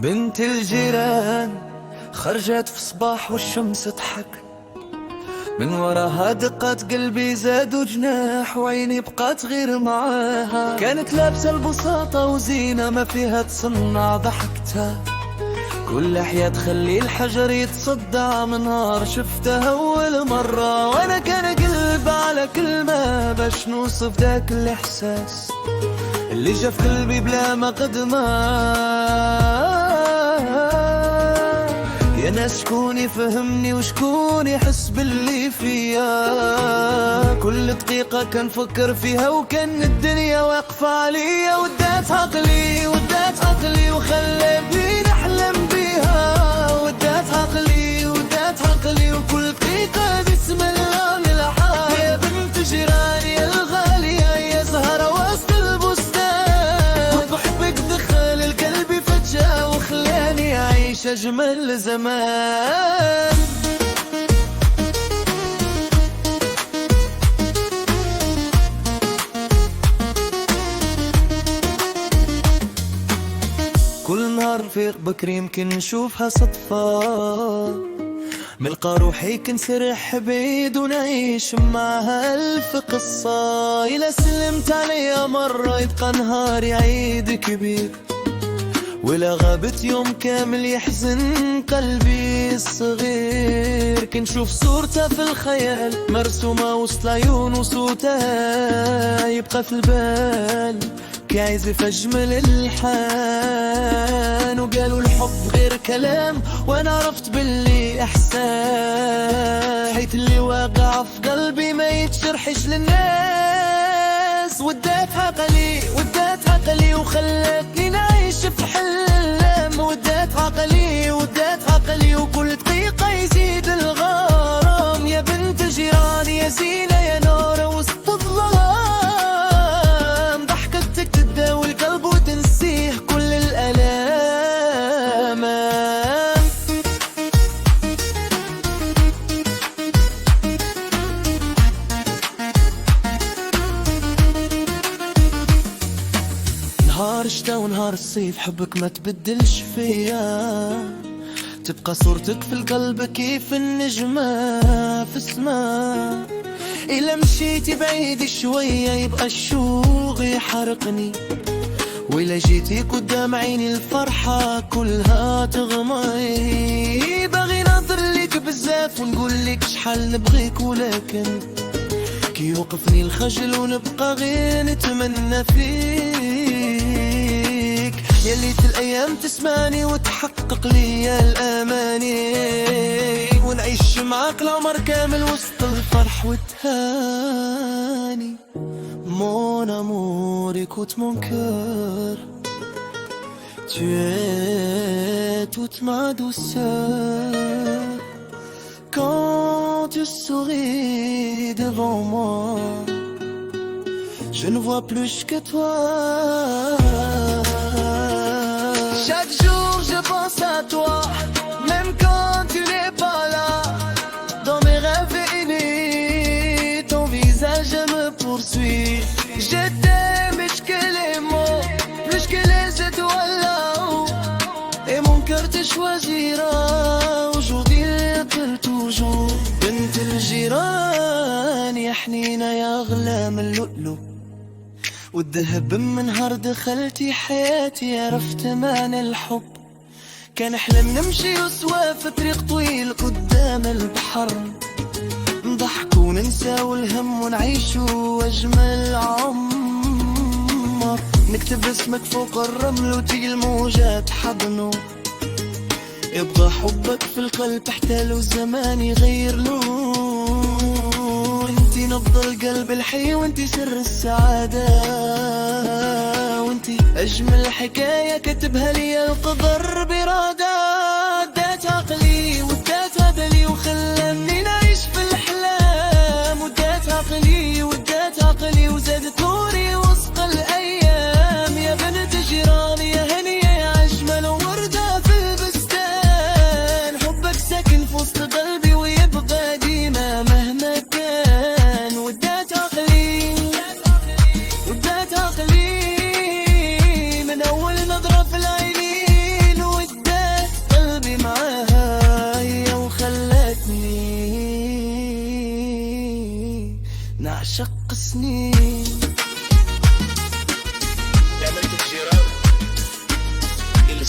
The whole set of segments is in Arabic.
بنت الجيران خرجت في صباح والشمس تضحك، من وراها دقات قلبي زادوا جناح وعيني بقات غير معاها. كانت لابسة البساطة وزينة ما فيها تصنع ضحكتها، كل لحية تخلي الحجر يتصدع من نهار شفتها أول مرة. وأنا كان قلب على كلمة باش نوصف ذاك الإحساس اللي جا في قلبي بلا مقدمة. يا ناس شكون يفهمني وشكون يحس باللي فيا، كل دقيقة كنفكر فيها وكان الدنيا واقفة عليا. ودات عقلي وخلتني نحلم بيها، ودات عقلي وكل دقيقة بسم الله نلحق. يا بنت جيراني الغالية يا زهرة وسط البستان، وبحبك دخل القلب فجأة وخلاني أعيش أجمل زمان. كل نهار نفيق بكري يمكن نشوفها صدفة، ملقى روحي كنسرح بعيد ونعيش معها ألف قصة. إلا سلمت عليا مرة يبقى نهاري عيد كبير، ولا غابت يوم كامل يحزن قلبي الصغير. كنشوف صورتها في الخيال مرسومة وسط العيون وصوتها يبقى في البال كيعزف أجمل الحان. وقالوا الحب غير كلام وانا عرفت باللي احسان، حيث اللي واقع في قلبي ما يتشرحش للناس. ودات عقلي وخلتني نعيش في حلم، ودات عقلي وكل دقيقة يزيد الغرام. يا بنت جيراني يا زينة يا نور وسط الظلام، ضحكتك تداوي القلب وتنسيه كل الآلام. نهار الشتا ونهار الصيف حبك ما تبدلش فيا، تبقى صورتك في القلب كيف النجمة في السماء. إلا مشيتي بعيد شوية يبقى الشوق يحرقني، وإلا جيتي قدام عيني الفرحة كلها تغمي. باغي نظر ليك بزاف ونقول لك شحال نبغيك، ولكن كي يوقفني الخجل ونبقى غير نتمنى فيك. يا ليت الأيام تسمعني وتحقق لي الأماني، ونعيش معاك العمر كامل وسط الفرح والتهاني. Mon amour, écoute mon cœur, tu es toute ma douceur. Quand tu souris devant moi, je ne vois plus que toi. Chaque jour je pense à toi, même quand tu n'es pas là. Dans mes rêves unis, ton visage me poursuit. Je t'aime plus que les mots, plus que les étoiles là-haut. Et mon cœur te choisira aujourd'hui et pour toujours. بنت الجيران يا حنينة يا أغلى من اللؤلؤ والذهب، من نهار دخلتي حياتي عرفت معنى الحب. كان حلم نمشي سوا في طريق طويل قدام البحر، نضحك وننساو الهم ونعيشو أجمل عمر. نكتب اسمك فوق الرمل وتيجي الموجات حضنه، يبقى حبك في القلب حتى لو الزمان يغير لون. انتي نبض القلب الحي وانتي سر السعادة، وانتي أجمل حكاية كتبها لي القدر برادة. ودات عقلي وخلاني نعيش في الأحلام، ودات عقلي وزادت نوري وسط الأيام. يا بنت جيراني يا هنية يا أجمل وردة في البستان، حبك ساكن في وسط قلبي ويبقى ديما مهما كان. ودات عقلي من أول نظرة في العينين،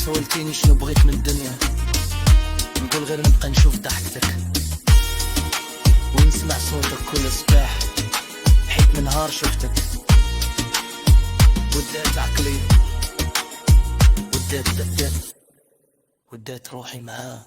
سولتيني شنو بغيت من الدنيا، نقول غير نبقى نشوف ضحكتك ونسمع صوتك كل صباح، حيت من نهار شفتك ودات عقلي ودات روحي معاه.